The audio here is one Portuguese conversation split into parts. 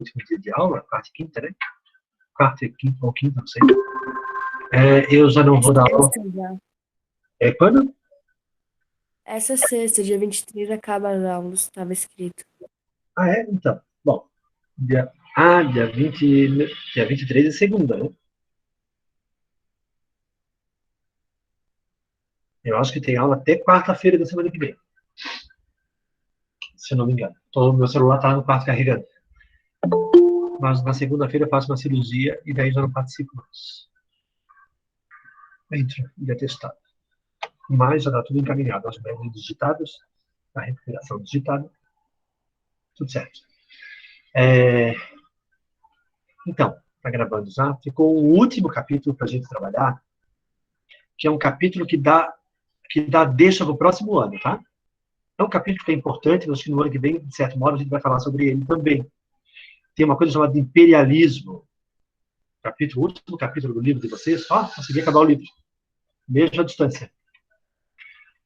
último dia de aula, quarta e quinta, né? Quarta e quinta, ou quinta, não sei. Eu já não vou dar aula. Quando? Essa sexta, dia 23, acaba as aulas, estava escrito. Então. Bom. Dia 23 é segunda, né? Eu acho que tem aula até quarta-feira da semana que vem. Se eu não me engano. Meu celular está no quarto carregando. Mas na segunda-feira eu faço uma cirurgia e daí já não participo mais. Entro e atestado. Mas já está tudo encaminhado. As médias digitadas, a recuperação digitada. Tudo certo. Então, está gravando já. Ficou o último capítulo para a gente trabalhar, que é um capítulo que dá deixa para o próximo ano, tá? É um capítulo que é importante, mas que no ano que vem, de certo modo, a gente vai falar sobre ele também. Tem uma coisa chamada de imperialismo. O último capítulo do livro de vocês, consegui acabar o livro. Mesmo à distância.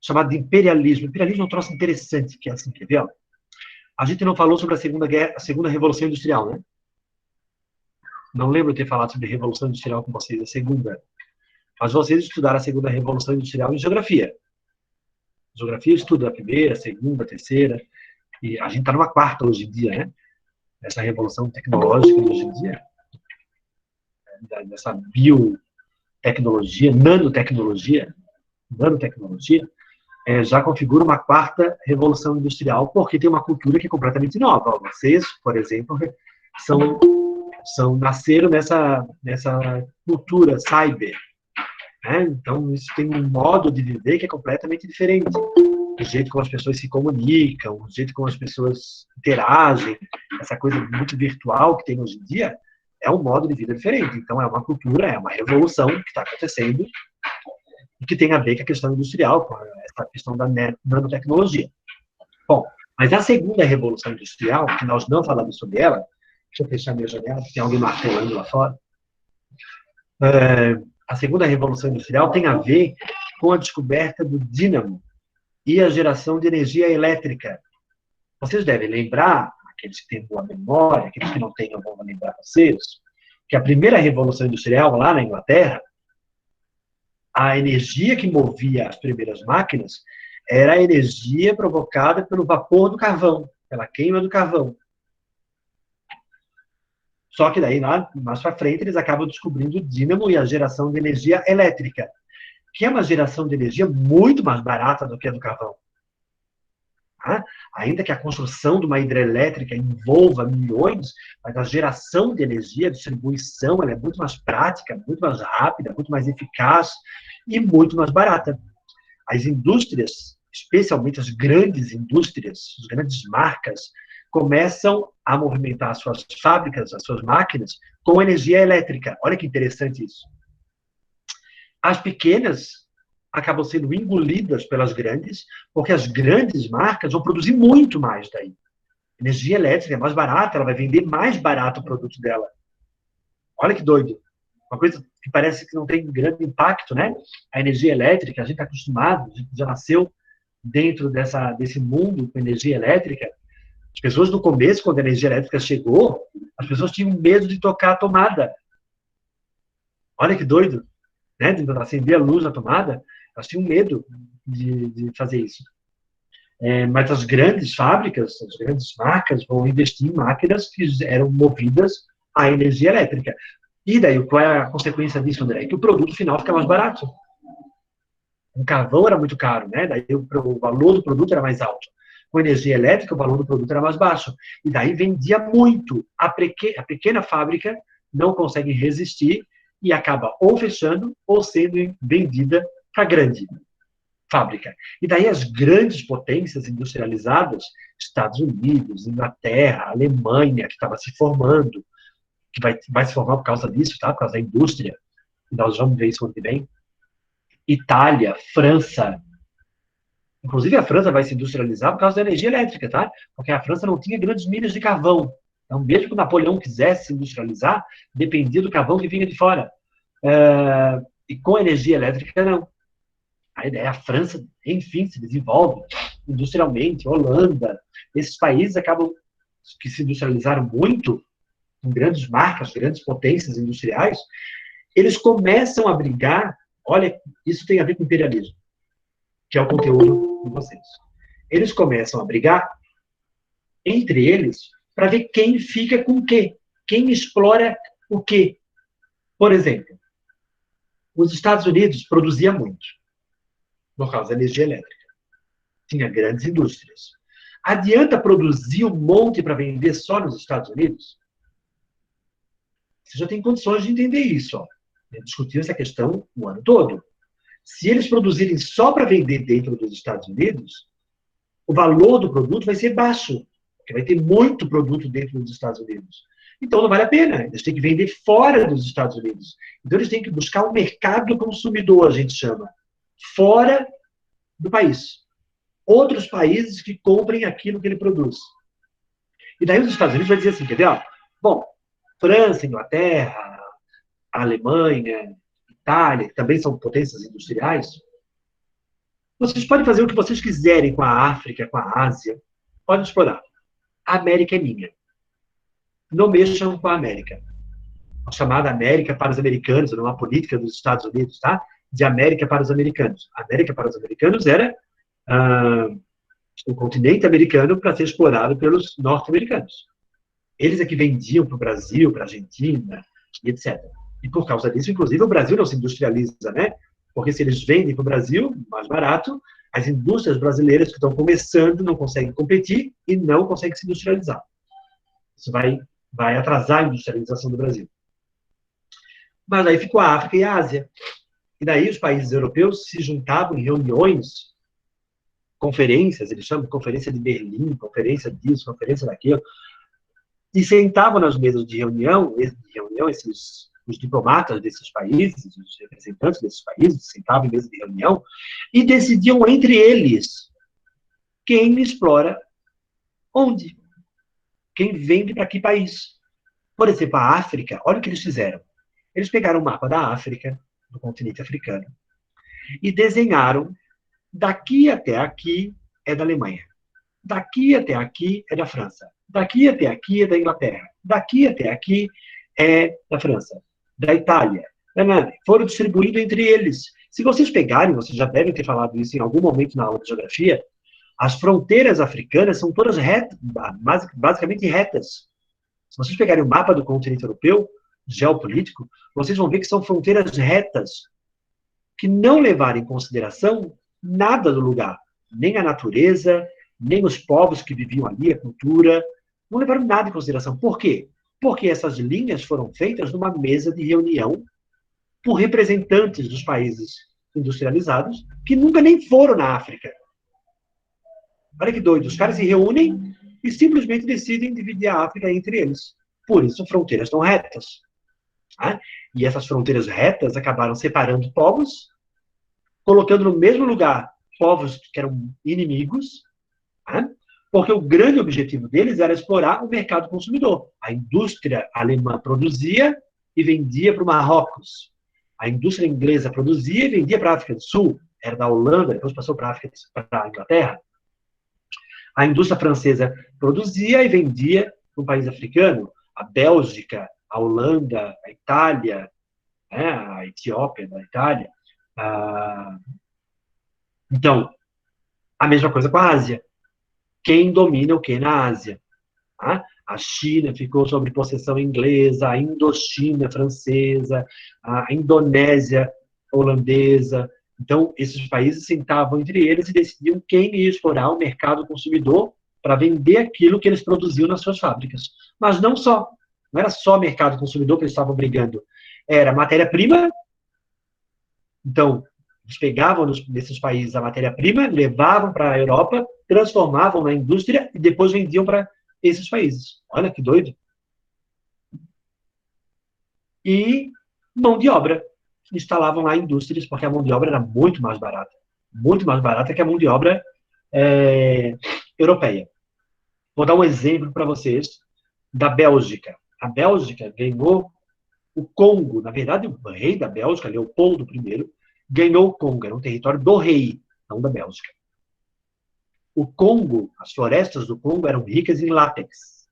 Chamado de imperialismo. Imperialismo é um troço interessante, que é assim, quer ver? A gente não falou sobre a segunda Revolução Industrial, né? Não lembro de ter falado sobre a Revolução Industrial com vocês, a segunda. Mas vocês estudaram a segunda Revolução Industrial em geografia. Geografia estuda a primeira, a segunda, a terceira. E a gente está numa quarta hoje em dia, né? Essa revolução tecnológica de hoje em dia, dessa biotecnologia, nanotecnologia, já configura uma quarta revolução industrial, porque tem uma cultura que é completamente nova. Vocês, por exemplo, nasceram nessa cultura cyber. Né? Então, isso tem um modo de viver que é completamente diferente. O jeito como as pessoas se comunicam, o jeito como as pessoas interagem, essa coisa muito virtual que tem hoje em dia, é um modo de vida diferente. Então, é uma cultura, é uma revolução que está acontecendo e que tem a ver com a questão industrial, com essa questão da nanotecnologia. Bom, mas a segunda revolução industrial, que nós não falamos sobre ela, deixa eu fechar minha janela, tem alguém martelando lá fora. A segunda revolução industrial tem a ver com a descoberta do dínamo e a geração de energia elétrica. Vocês devem lembrar, aqueles que têm boa memória, aqueles que não têm, eu vou lembrar vocês, que a primeira revolução industrial lá na Inglaterra, a energia que movia as primeiras máquinas era a energia provocada pelo vapor do carvão, pela queima do carvão. Só que daí, mais para frente, eles acabam descobrindo o dínamo e a geração de energia elétrica, que é uma geração de energia muito mais barata do que a do carvão. Ainda que a construção de uma hidrelétrica envolva milhões, mas a geração de energia, a distribuição, ela é muito mais prática, muito mais rápida, muito mais eficaz e muito mais barata. As indústrias, especialmente as grandes indústrias, as grandes marcas, começam a movimentar as suas fábricas, as suas máquinas, com energia elétrica. Olha que interessante isso. As pequenas acabam sendo engolidas pelas grandes, porque as grandes marcas vão produzir muito mais daí. Energia elétrica é mais barata, ela vai vender mais barato o produto dela. Olha que doido. Uma coisa que parece que não tem grande impacto, né? A energia elétrica, a gente está acostumado, a gente já nasceu dentro desse mundo com energia elétrica. As pessoas no começo, quando a energia elétrica chegou, as pessoas tinham medo de tocar a tomada. Olha que doido, né? De acender a luz na tomada, elas tinham medo de fazer isso. Mas as grandes fábricas, as grandes marcas vão investir em máquinas que eram movidas à energia elétrica. E daí, qual é a consequência disso, André? É que o produto final fica mais barato. O carvão era muito caro, né? Daí o valor do produto era mais alto. Com energia elétrica, o valor do produto era mais baixo. E daí vendia muito. A pequena fábrica não consegue resistir e acaba ou fechando ou sendo vendida para a grande fábrica. E daí as grandes potências industrializadas, Estados Unidos, Inglaterra, Alemanha, que estava se formando, que vai se formar por causa disso, tá? Por causa da indústria, e nós vamos ver isso ano que vem. Itália, França. Inclusive, a França vai se industrializar por causa da energia elétrica, tá? Porque a França não tinha grandes minas de carvão. Então, mesmo que o Napoleão quisesse se industrializar, dependia do carvão que vinha de fora. E com a energia elétrica, não. A ideia, a França, enfim, se desenvolve industrialmente, Holanda. Esses países acabam que se industrializaram muito, com grandes marcas, grandes potências industriais, eles começam a brigar. Olha, isso tem a ver com imperialismo, que é o conteúdo de vocês. Eles começam a brigar entre eles para ver quem fica com o quê, quem explora o quê. Por exemplo, os Estados Unidos produziam muito, por causa da energia elétrica. Tinha grandes indústrias. Adianta produzir um monte para vender só nos Estados Unidos? Você já tem condições de entender isso. Ó. Discutir essa questão o ano todo. Se eles produzirem só para vender dentro dos Estados Unidos, o valor do produto vai ser baixo, porque vai ter muito produto dentro dos Estados Unidos. Então não vale a pena, eles têm que vender fora dos Estados Unidos. Então eles têm que buscar um mercado consumidor, a gente chama, fora do país. Outros países que comprem aquilo que ele produz. E daí os Estados Unidos vai dizer assim, quer ver? Bom, França, Inglaterra, Alemanha, Itália, que também são potências industriais, vocês podem fazer o que vocês quiserem com a África, com a Ásia, podem explorar. A América é minha. Não mexam com a América. A chamada América para os americanos, não a política dos Estados Unidos, tá? De América para os americanos. A América para os americanos era o continente americano para ser explorado pelos norte-americanos. Eles é que vendiam para o Brasil, para a Argentina, e etc. E por causa disso, inclusive, o Brasil não se industrializa, né? Porque se eles vendem para o Brasil, mais barato, as indústrias brasileiras que estão começando não conseguem competir e não conseguem se industrializar. Isso vai atrasar a industrialização do Brasil. Mas aí ficou a África e a Ásia. E daí os países europeus se juntavam em reuniões, conferências, eles chamam de conferência de Berlim, conferência disso, conferência daquilo, e sentavam nas mesas de reunião os diplomatas desses países, os representantes desses países, sentavam em mesa de reunião e decidiam entre eles quem explora onde, quem vende para que país. Por exemplo, a África, olha o que eles fizeram. Eles pegaram o mapa da África, do continente africano, e desenharam daqui até aqui é da Alemanha, daqui até aqui é da França, daqui até aqui é da Inglaterra, daqui até aqui é da França, da Itália. Foram distribuindo entre eles. Se vocês pegarem, vocês já devem ter falado isso em algum momento na aula de geografia, as fronteiras africanas são todas retas, basicamente retas. Se vocês pegarem o mapa do continente europeu, geopolítico, vocês vão ver que são fronteiras retas, que não levaram em consideração nada do lugar, nem a natureza, nem os povos que viviam ali, a cultura, não levaram nada em consideração. Por quê? Porque essas linhas foram feitas numa mesa de reunião por representantes dos países industrializados que nunca nem foram na África. Olha que doido, os caras se reúnem e simplesmente decidem dividir a África entre eles. Por isso, fronteiras estão retas. Tá? E essas fronteiras retas acabaram separando povos, colocando no mesmo lugar povos que eram inimigos, tá? Porque o grande objetivo deles era explorar o mercado consumidor. A indústria alemã produzia e vendia para o Marrocos. A indústria inglesa produzia e vendia para a África do Sul. Era da Holanda, depois passou para a Inglaterra. A indústria francesa produzia e vendia para um país africano. A Bélgica, a Holanda, a Itália, né, a Etiópia da Itália. Então, a mesma coisa com a Ásia. Quem domina o que na Ásia? Tá? A China ficou sob possessão inglesa, a Indochina francesa, a Indonésia holandesa. Então, esses países sentavam entre eles e decidiam quem ia explorar o mercado consumidor para vender aquilo que eles produziam nas suas fábricas. Mas não só. Não era só mercado consumidor que eles estavam brigando. Era matéria-prima. Então, eles pegavam nesses países a matéria-prima, levavam para a Europa, transformavam na indústria e depois vendiam para esses países. Olha que doido. E mão de obra. Instalavam lá indústrias, porque a mão de obra era muito mais barata que a mão de obra europeia. Vou dar um exemplo para vocês da Bélgica. A Bélgica ganhou o Congo. Na verdade, o rei da Bélgica, Leopoldo I, ganhou o Congo. Era um território do rei, não da Bélgica. O Congo, as florestas do Congo eram ricas em látex,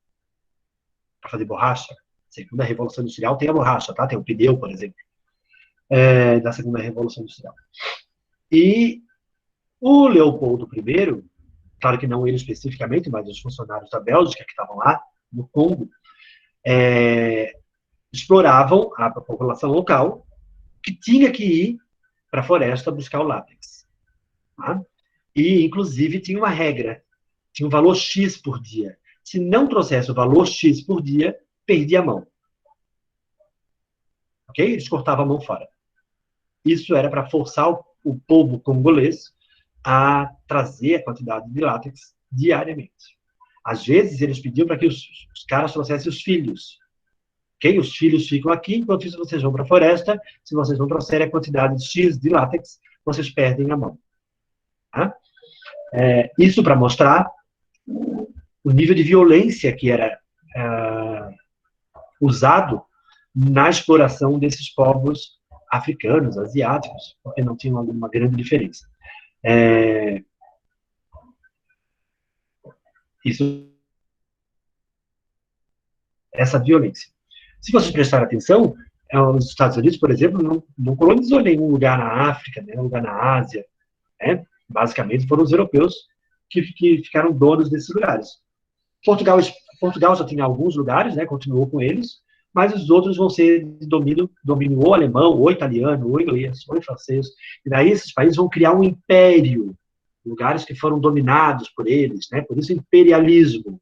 para fazer borracha. Segunda Revolução Industrial tem a borracha, tá? Tem o pneu, por exemplo, da Segunda Revolução Industrial. E o Leopoldo I, claro que não ele especificamente, mas os funcionários da Bélgica que estavam lá, no Congo, exploravam a população local, que tinha que ir para a floresta buscar o látex. Tá? E, inclusive, tinha uma regra, tinha um valor X por dia. Se não trouxesse o valor X por dia, perdia a mão. Ok? Eles cortavam a mão fora. Isso era para forçar o povo congolês a trazer a quantidade de látex diariamente. Às vezes, eles pediam para que os caras trouxessem os filhos. Okay? Os filhos ficam aqui, enquanto isso vocês vão para a floresta. Se vocês não trouxerem a quantidade X de látex, vocês perdem a mão. Tá? Isso para mostrar o nível de violência que era usado na exploração desses povos africanos, asiáticos, porque não tinha uma grande diferença. Essa violência. Se vocês prestarem atenção, os Estados Unidos, por exemplo, não colonizou nenhum lugar na África, nenhum lugar na Ásia. Né? Basicamente, foram os europeus que ficaram donos desses lugares. Portugal já tinha alguns lugares, né? Continuou com eles, mas os outros vão ser de domínio ou alemão, ou italiano, ou inglês, ou francês. E daí esses países vão criar um império, lugares que foram dominados por eles, né? Por isso imperialismo,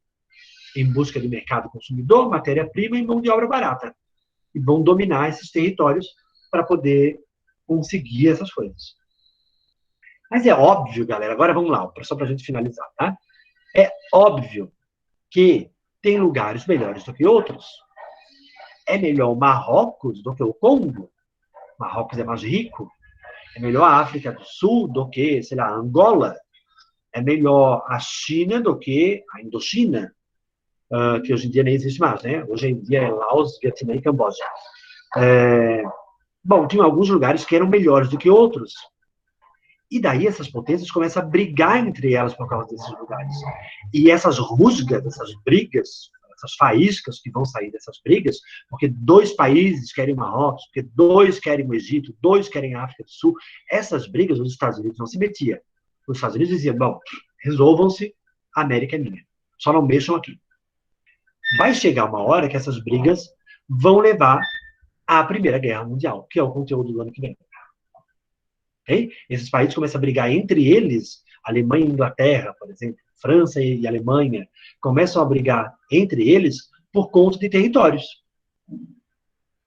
em busca de mercado consumidor, matéria-prima e mão de obra barata. E vão dominar esses territórios para poder conseguir essas coisas. Mas é óbvio, galera, agora vamos lá, só para a gente finalizar, tá? É óbvio que tem lugares melhores do que outros. É melhor o Marrocos do que o Congo? Marrocos é mais rico? É melhor a África do Sul do que, sei lá, Angola? É melhor a China do que a Indochina? Que hoje em dia nem existe mais, né? Hoje em dia é Laos, Vietnã e Camboja. Bom, tinha alguns lugares que eram melhores do que outros. E daí essas potências começam a brigar entre elas por causa desses lugares. E essas rusgas, essas brigas, essas faíscas que vão sair dessas brigas, porque 2 países querem Marrocos, porque 2 querem o Egito, 2 querem a África do Sul, essas brigas os Estados Unidos não se metiam. Os Estados Unidos diziam, bom, resolvam-se, a América é minha. Só não mexam aqui. Vai chegar uma hora que essas brigas vão levar à Primeira Guerra Mundial, que é o conteúdo do ano que vem. Okay? Esses países começam a brigar entre eles, Alemanha e Inglaterra, por exemplo, França e Alemanha, começam a brigar entre eles por conta de territórios.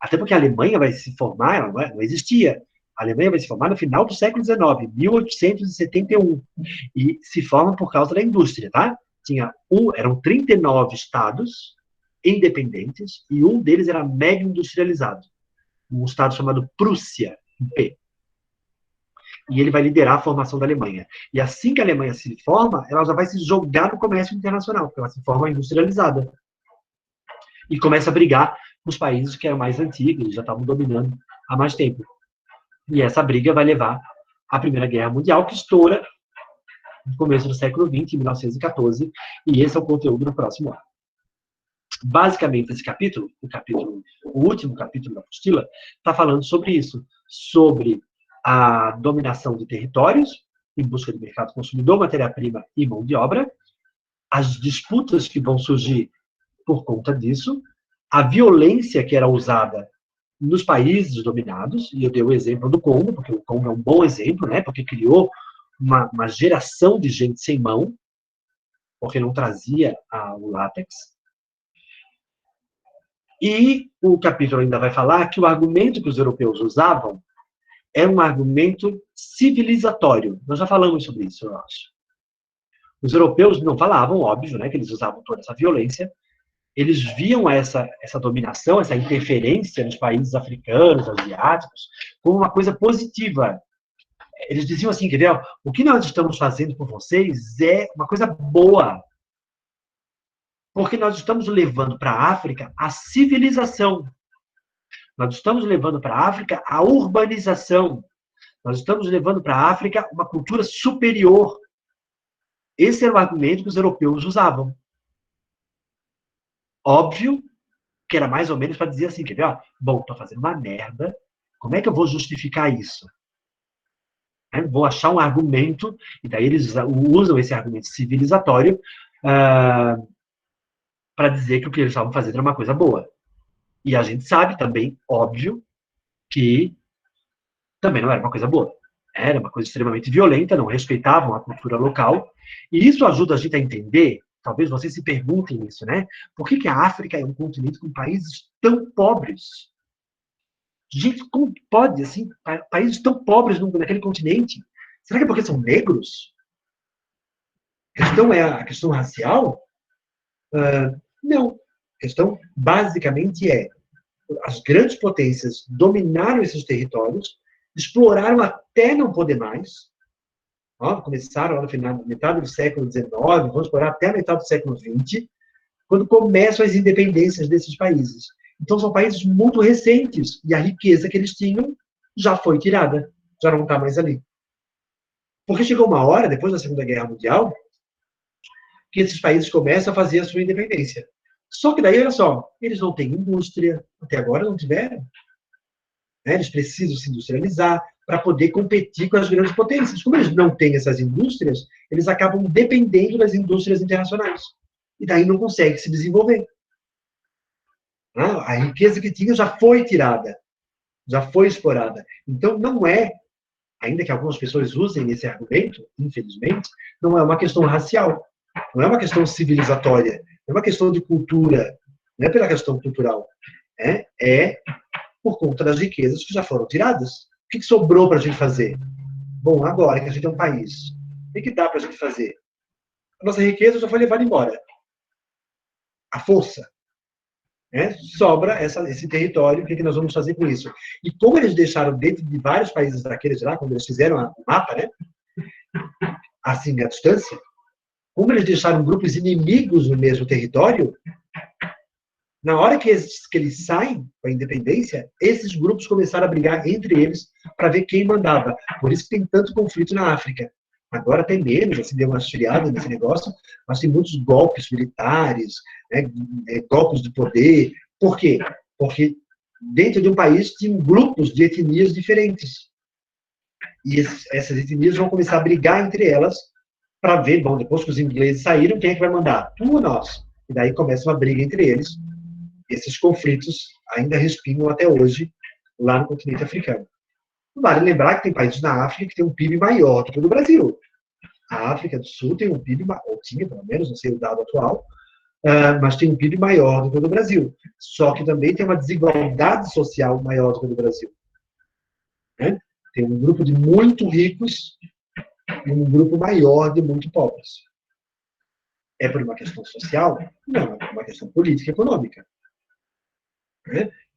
Até porque a Alemanha vai se formar, ela não existia. A Alemanha vai se formar no final do século XIX, 1871, e se forma por causa da indústria, tá? Eram 39 estados independentes, e um deles era mega industrializado. Um estado chamado Prússia, com P. E ele vai liderar a formação da Alemanha. E assim que a Alemanha se forma, ela já vai se jogar no comércio internacional, porque ela se forma industrializada. E começa a brigar com os países que eram mais antigos, já estavam dominando há mais tempo. E essa briga vai levar à Primeira Guerra Mundial, que estoura no começo do século XX, em 1914, e esse é o conteúdo do próximo ano. Basicamente, esse capítulo, o último capítulo da apostila, está falando sobre isso, sobre a dominação de territórios, em busca de mercado consumidor, matéria-prima e mão de obra, as disputas que vão surgir por conta disso, a violência que era usada nos países dominados, e eu dei o exemplo do Congo, porque o Congo é um bom exemplo, né, porque criou uma geração de gente sem mão, porque não trazia o látex. E o capítulo ainda vai falar que o argumento que os europeus usavam é um argumento civilizatório. Nós já falamos sobre isso, eu acho. Os europeus não falavam, óbvio, né, que eles usavam toda essa violência. Eles viam essa dominação, essa interferência nos países africanos, asiáticos, como uma coisa positiva. Eles diziam assim, quer ver, o que nós estamos fazendo por vocês é uma coisa boa. Porque nós estamos levando para a África a civilização. Nós estamos levando para a África a urbanização. Nós estamos levando para a África uma cultura superior. Esse era o argumento que os europeus usavam. Óbvio que era mais ou menos para dizer assim, quer ver, ó, bom, estou fazendo uma merda, como é que eu vou justificar isso? Vou achar um argumento, e daí eles usam esse argumento civilizatório para dizer que o que eles estavam fazendo era uma coisa boa. E a gente sabe também, óbvio, que também não era uma coisa boa. Era uma coisa extremamente violenta, não respeitavam a cultura local. E isso ajuda a gente a entender, talvez vocês se perguntem isso, né? Por que a África é um continente com países tão pobres? Gente, como pode, assim, países tão pobres naquele continente? Será que é porque são negros? A questão é a questão racial? Não. A questão, basicamente, é as grandes potências dominaram esses territórios, exploraram até não poder mais, começaram lá no final, metade do século XIX, vão explorar até a metade do século XX, quando começam as independências desses países. Então, são países muito recentes, e a riqueza que eles tinham já foi tirada, já não está mais ali. Porque chegou uma hora, depois da Segunda Guerra Mundial, que esses países começam a fazer a sua independência. Só que daí, olha só, eles não têm indústria, até agora não tiveram. Eles precisam se industrializar para poder competir com as grandes potências. Como eles não têm essas indústrias, eles acabam dependendo das indústrias internacionais. E daí não conseguem se desenvolver. A riqueza que tinha já foi tirada, já foi explorada. Então, não é, ainda que algumas pessoas usem esse argumento, infelizmente, não é uma questão racial, não é uma questão civilizatória, não é uma questão de cultura, não é pela questão cultural. É por conta das riquezas que já foram tiradas. O que sobrou para a gente fazer? Bom, agora que a gente é um país, o que dá para a gente fazer? A nossa riqueza já foi levada embora. A força. Sobra esse território, o que nós vamos fazer com isso? E como eles deixaram dentro de vários países daqueles lá, quando eles fizeram o mapa, assim, à distância, como eles deixaram grupos inimigos no mesmo território, na hora que eles saem com a independência, esses grupos começaram a brigar entre eles para ver quem mandava. Por isso que tem tanto conflito na África. Agora tem menos, assim, deu uma esfriada nesse negócio, mas tem muitos golpes militares, golpes de poder. Por quê? Porque dentro de um país tinham grupos de etnias diferentes. E essas etnias vão começar a brigar entre elas para ver, bom, depois que os ingleses saíram, quem é que vai mandar? Tu ou nós? E daí começa uma briga entre eles. Esses conflitos ainda respingam até hoje lá no continente africano. Vale lembrar que tem países na África que têm um PIB maior do que o do Brasil. A África do Sul tem um PIB, ou tinha pelo menos, não sei o dado atual, mas tem um PIB maior do que o do Brasil. Só que também tem uma desigualdade social maior do que o do Brasil. Tem um grupo de muito ricos e um grupo maior de muito pobres. É por uma questão social? Não, é por uma questão política e econômica.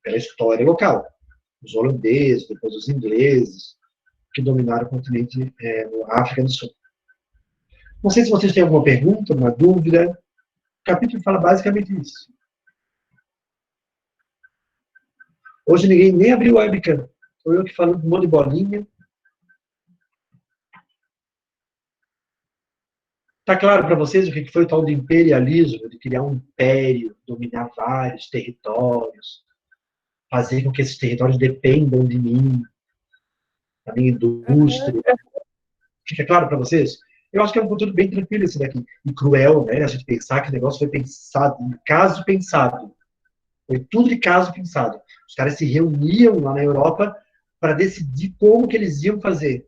Pela história local. Os holandeses, depois os ingleses, que dominaram o continente a África do Sul. Não sei se vocês têm alguma pergunta, uma dúvida. O capítulo fala basicamente isso. Hoje ninguém nem abriu o webcam. Sou eu que falo de um monte de bolinha. Está claro para vocês o que foi o tal de imperialismo, de criar um império, dominar vários territórios, fazer com que esses territórios dependam de mim, da minha indústria. Fica claro para vocês? Eu acho que é um conteúdo bem tranquilo esse daqui. E cruel, né? A gente pensar que o negócio foi pensado, um caso pensado. Foi tudo de caso pensado. Os caras se reuniam lá na Europa para decidir como que eles iam fazer.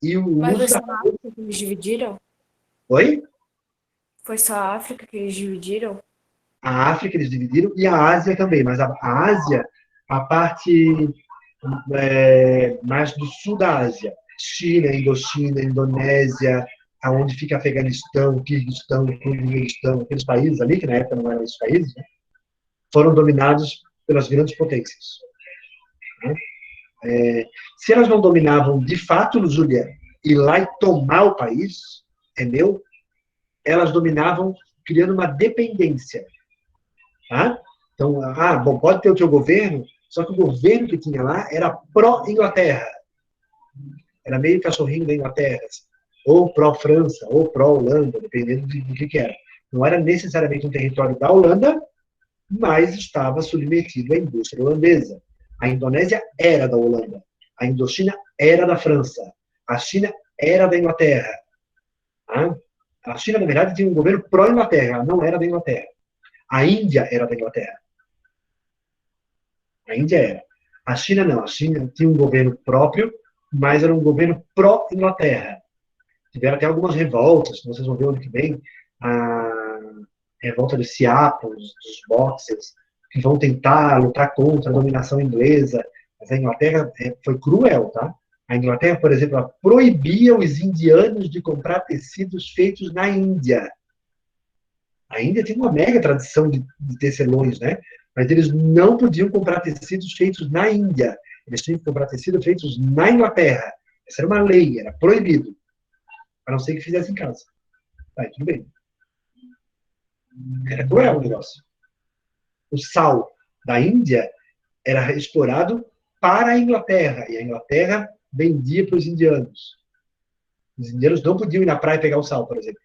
E o Mas uso foi só a África que eles dividiram? Oi? Foi só a África que eles dividiram? A África eles dividiram e a Ásia também. Mas a Ásia, a parte mais do sul da Ásia, China, Indochina, Indonésia, aonde fica Afeganistão, Kirguistão, Turcomenistão, aqueles países ali, que na época não eram esses países, foram dominados pelas grandes potências. Se elas não dominavam de fato, Júlia, ir lá e tomar o país, é meu, elas dominavam criando uma dependência. Tá? Então, bom, pode ter o teu governo, só que o governo que tinha lá era pró-Inglaterra. Era meio cachorrinho da Inglaterra. Ou pró-França, ou pró-Holanda, dependendo do que era. Não era necessariamente um território da Holanda, mas estava submetido à indústria holandesa. A Indonésia era da Holanda. A Indochina era da França. A China era da Inglaterra. Tá? A China, na verdade, tinha um governo pró-Inglaterra, não era da Inglaterra. A Índia era da Inglaterra. A Índia era. A China não. A China tinha um governo próprio, mas era um governo pró-Inglaterra. Tiveram até algumas revoltas, vocês vão ver ano que vem, a revolta dos Siapos, dos Boxers, que vão tentar lutar contra a dominação inglesa. Mas a Inglaterra foi cruel, tá? A Inglaterra, por exemplo, ela proibia os indianos de comprar tecidos feitos na Índia. A Índia tem uma mega tradição de tecelões, né? Mas eles não podiam comprar tecidos feitos na Índia. Eles tinham que comprar tecidos feitos na Inglaterra. Essa era uma lei, era proibido. A não ser que fizesse em casa. Aí, tudo bem. Era cruel o negócio. O sal da Índia era explorado para a Inglaterra. E a Inglaterra vendia para os indianos. Os indianos não podiam ir na praia pegar o sal, por exemplo.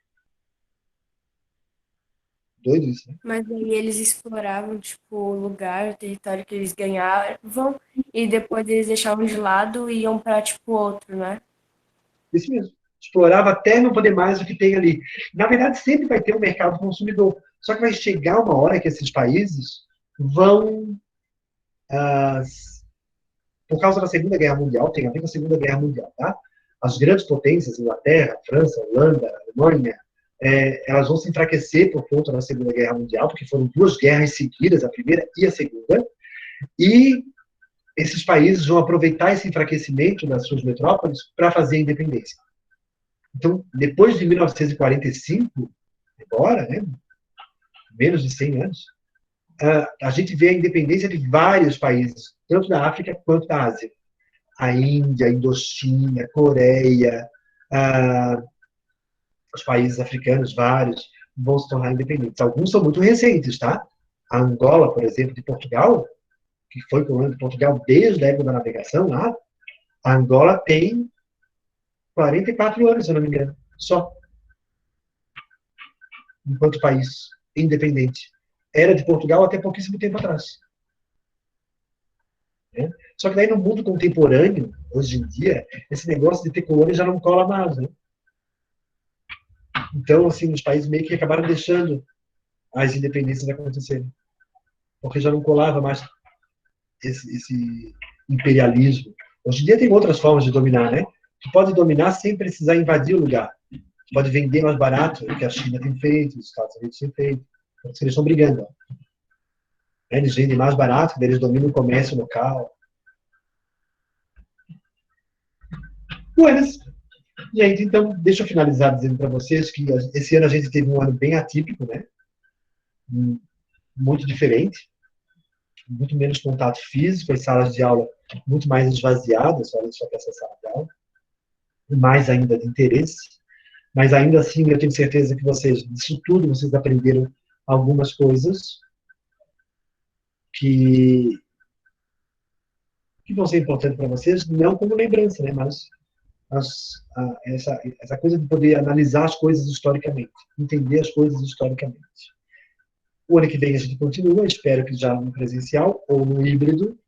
Doido isso, né? Mas aí eles exploravam, tipo, o lugar, o território que eles ganhavam, e depois eles deixavam de lado e iam para, tipo, outro, né? Isso mesmo. Explorava até não poder mais o que tem ali. Na verdade, sempre vai ter um mercado consumidor. Só que vai chegar uma hora que esses países vão, por causa da Segunda Guerra Mundial, tem a ver com a Segunda Guerra Mundial, tá? As grandes potências, Inglaterra, França, Holanda, Alemanha, elas vão se enfraquecer por conta da Segunda Guerra Mundial, porque foram duas guerras seguidas, a primeira e a segunda, e esses países vão aproveitar esse enfraquecimento das suas metrópoles para fazer a independência. Então, depois de 1945, agora, né, menos de 100 anos, a gente vê a independência de vários países, tanto da África quanto da Ásia. A Índia, a Indochina, a Coreia, os países africanos, vários, vão se tornar independentes. Alguns são muito recentes, tá? A Angola, por exemplo, de Portugal, que foi colônia de Portugal desde a época da navegação lá, a Angola tem 44 anos, se eu não me engano, só. Enquanto país independente. Era de Portugal até pouquíssimo tempo atrás. Né? Só que daí no mundo contemporâneo, hoje em dia, esse negócio de ter colônia já não cola mais. Né? Então, assim, os países meio que acabaram deixando as independências acontecerem. Porque já não colava mais esse imperialismo. Hoje em dia tem outras formas de dominar, né? Tu pode dominar sem precisar invadir o lugar. Tu pode vender mais barato, o que a China tem feito, os Estados Unidos têm feito. Porque eles estão brigando. Eles vendem mais barato, eles dominam o comércio local. Buenas. Gente, então, deixa eu finalizar dizendo para vocês que esse ano a gente teve um ano bem atípico, né? Muito diferente. Muito menos contato físico, as salas de aula muito mais esvaziadas, olha só para essa sala de aula. Mais ainda de interesse. Mas ainda assim, eu tenho certeza que vocês, disso tudo, vocês aprenderam algumas coisas que vão ser importantes para vocês, não como lembrança, né? Mas essa coisa de poder analisar as coisas historicamente, entender as coisas historicamente. O ano que vem a gente continua, espero que já no presencial ou no híbrido.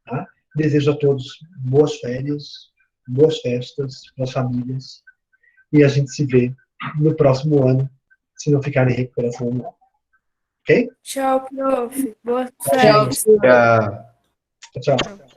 Tá? Desejo a todos boas férias, boas festas para as famílias, e a gente se vê no próximo ano, se não ficar em recuperação anual. Ok? Tchau, prof. Boas Tchau, férias. tchau. Tchau.